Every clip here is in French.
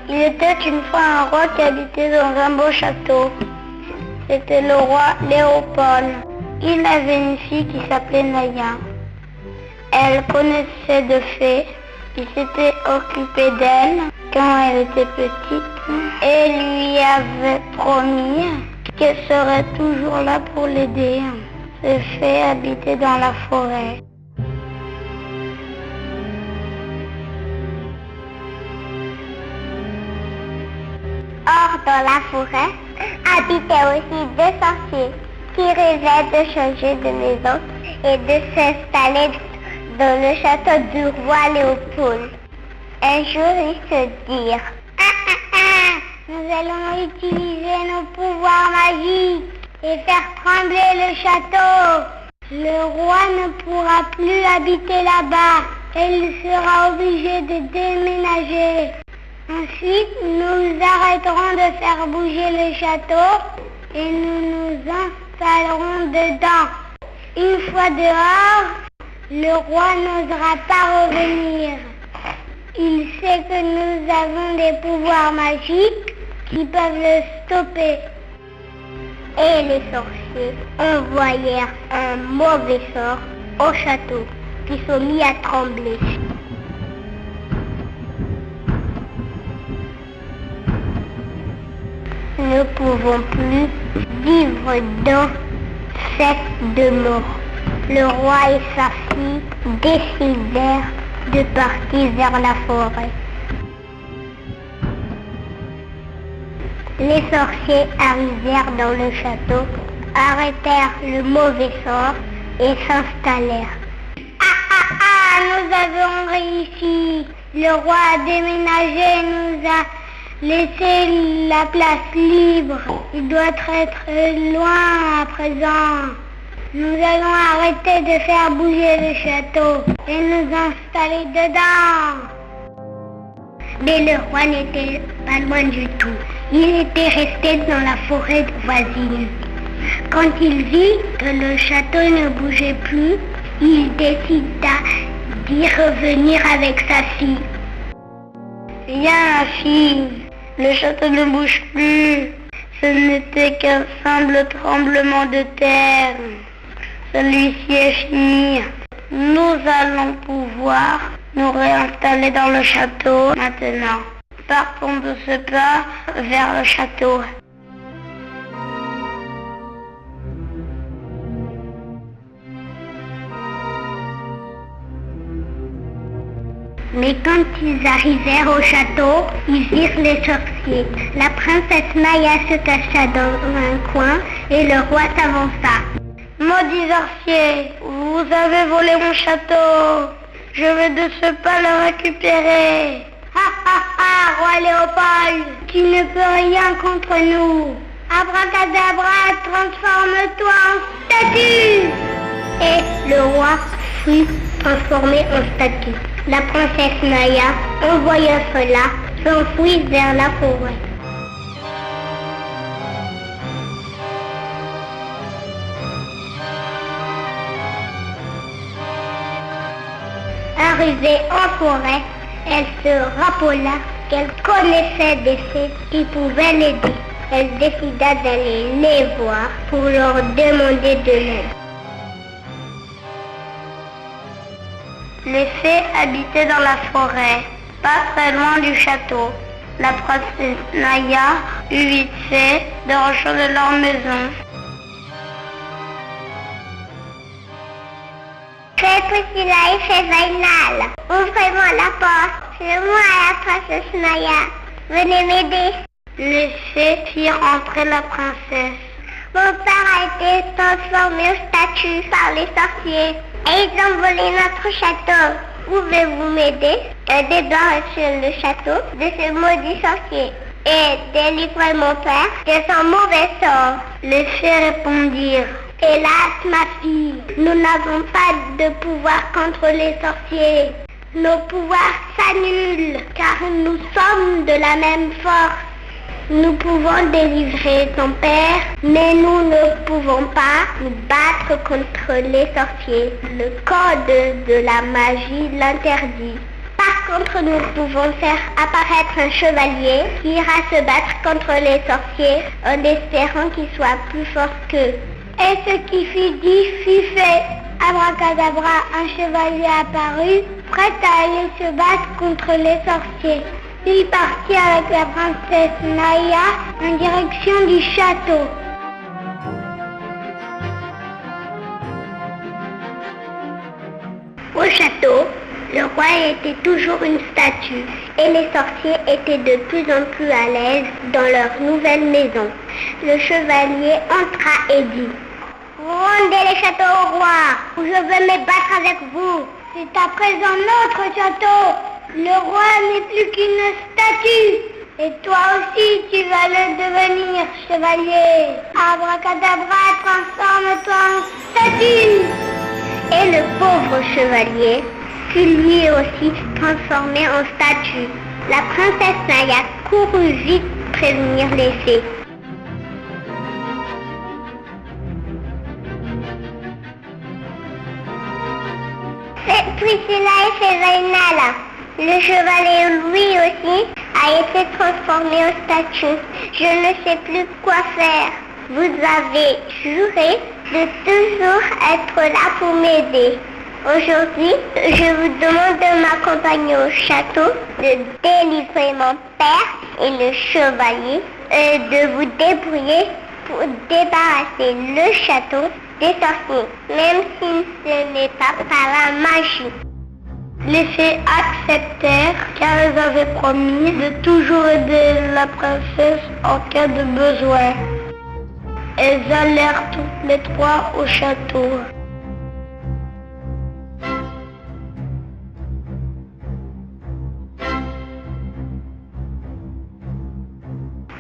Il était une fois un roi qui habitait dans un beau château. C'était le roi Léopold. Il avait une fille qui s'appelait Naya. Elle connaissait de fées. Il s'était occupé d'elle quand elle était petite et lui avait promis qu'elle serait toujours là pour l'aider. Ces fées habitaient dans la forêt. Or, dans la forêt, habitaient aussi deux sorciers qui rêvaient de changer de maison et de s'installer dans le château du roi Léopold. Un jour, ils se dirent nous allons utiliser nos pouvoirs magiques et faire trembler le château. Le roi ne pourra plus habiter là-bas et il sera obligé de déménager. Ensuite, nous arrêterons de faire bouger le château et nous nous installerons dedans. Une fois dehors, le roi n'osera pas revenir. Il sait que nous avons des pouvoirs magiques qui peuvent le stopper. Et les sorciers envoyèrent un mauvais sort au château qui se mit à trembler. Nous ne pouvons plus vivre dans cette demeure. Le roi et sa fille décidèrent de partir vers la forêt. Les sorciers arrivèrent dans le château, arrêtèrent le mauvais sort et s'installèrent. Nous avons réussi. Le roi a déménagé, nous a laissé la place libre. Il doit être loin à présent. Nous allons arrêter de faire bouger le château et nous installer dedans. Mais le roi n'était pas loin du tout. Il était resté dans la forêt voisine. Quand il vit que le château ne bougeait plus, il décida d'y revenir avec sa fille. Viens, fille, le château ne bouge plus. Ce n'était qu'un simple tremblement de terre. Celui-ci est fini. Nous allons pouvoir nous réinstaller dans le château maintenant. Partons de ce pas vers le château. Mais quand ils arrivèrent au château, ils virent les sorciers. La princesse Naya se cacha dans un coin et le roi s'avança. Maudits sorciers, vous avez volé mon château. Je vais de ce pas le récupérer. Roi Léopold, tu ne peux rien contre nous. Abracadabra, transforme-toi en statue. Et le roi fut transformé en statue. La princesse Naya, en voyant cela, s'enfuit vers la forêt. Arrivée en forêt, elle se rappela qu'elle connaissait des fées qui pouvaient l'aider. Elle décida d'aller les voir pour leur demander de l'aide. Les fées habitaient dans la forêt, pas très loin du château. La princesse Naya eut vite fait de rejoindre leur maison. Fais Priscilla et fais Vainal. Ouvrez-moi la porte. C'est moi la princesse Naya. Venez m'aider. Les fées firent entrer la princesse. Mon père a été transformé en statue par les sorciers. Et ils ont volé notre château. Pouvez-vous m'aider? Débarrasser le château de ces maudits sorciers et délivrer mon père de son mauvais sort. Les fées répondirent. Hélas, ma fille, nous n'avons pas de pouvoir contre les sorciers. Nos pouvoirs s'annulent car nous sommes de la même force. Nous pouvons délivrer ton père, mais nous ne pouvons pas nous battre contre les sorciers. Le code de la magie l'interdit. Par contre, nous pouvons faire apparaître un chevalier qui ira se battre contre les sorciers en espérant qu'il soit plus fort qu'eux. Et ce qui fut dit fut fait. Abracadabra, un chevalier apparut, prêt à aller se battre contre les sorciers. Il partit avec la princesse Naya en direction du château. Au château, le roi était toujours une statue et les sorciers étaient de plus en plus à l'aise dans leur nouvelle maison. Le chevalier entra et dit: rendez les châteaux au roi, ou je veux me battre avec vous. C'est à présent notre château. Le roi n'est plus qu'une statue. Et toi aussi, tu vas le devenir, chevalier. Abracadabra, transforme-toi en statue. Et le pauvre chevalier fut lui aussi transformé en statue. La princesse Naya courut vite prévenir les fées. Priscilla et Férénala. Le chevalier lui aussi a été transformé en statue. Je ne sais plus quoi faire. Vous avez juré de toujours être là pour m'aider. Aujourd'hui, je vous demande de m'accompagner au château, de délivrer mon père et le chevalier, et de vous débrouiller pour débarrasser le château des sorciers, même si ce n'est pas par la magie. Les fées acceptèrent car elles avaient promis de toujours aider la princesse en cas de besoin. Elles allèrent toutes les trois au château.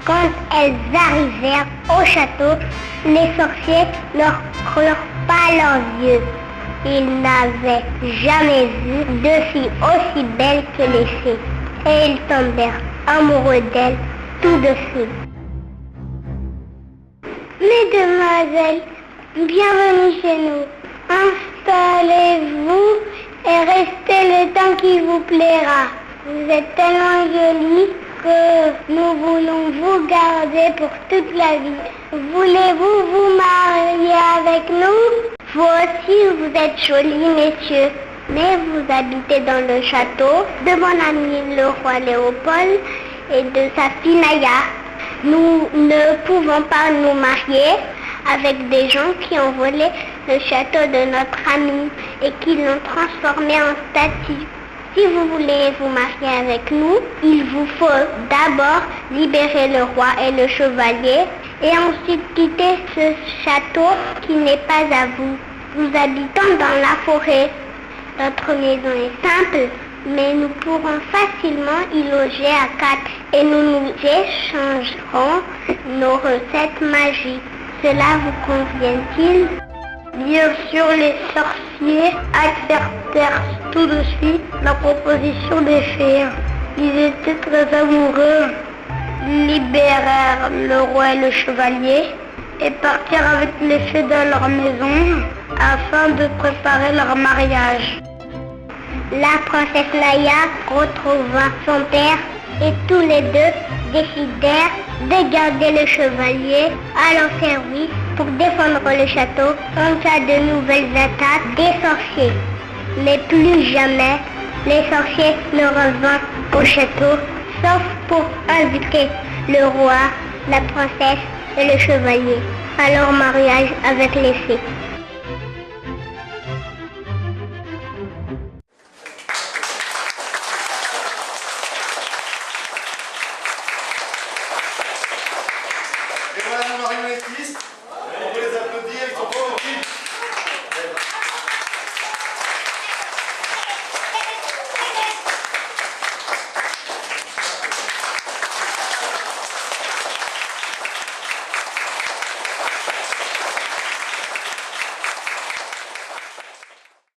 Quand elles arrivèrent au château, les sorciers ne crurent pas leurs yeux. Ils n'avaient jamais vu deux filles aussi belles que les fées. Et ils tombèrent amoureux d'elles tout de suite. Mesdemoiselles, bienvenue chez nous. Installez-vous et restez le temps qui vous plaira. Vous êtes tellement jolies que nous voulons vous garder pour toute la vie. Voulez-vous vous marier avec nous? Vous aussi, vous êtes jolis, messieurs. Mais vous habitez dans le château de mon ami le roi Léopold et de sa fille Naya. Nous ne pouvons pas nous marier avec des gens qui ont volé le château de notre ami et qui l'ont transformé en statue. Si vous voulez vous marier avec nous, il vous faut d'abord libérer le roi et le chevalier et ensuite quitter ce château qui n'est pas à vous. Nous habitons dans la forêt. Notre maison est simple, mais nous pourrons facilement y loger à 4 et nous échangerons nos recettes magiques. Cela vous convient-il? Bien sûr, les sorciers acceptèrent tout de suite la proposition des fées. Ils étaient très amoureux, libérèrent le roi et le chevalier et partirent avec les fées dans leur maison afin de préparer leur mariage. La princesse Naya retrouva son père et tous les deux décidèrent de garder le chevalier à leur service pour défendre le château en cas de nouvelles attaques des sorciers. Mais plus jamais les sorciers ne revinrent au château, sauf pour inviter le roi, la princesse et le chevalier à leur mariage avec les fées. Et voilà nos marionnettiste.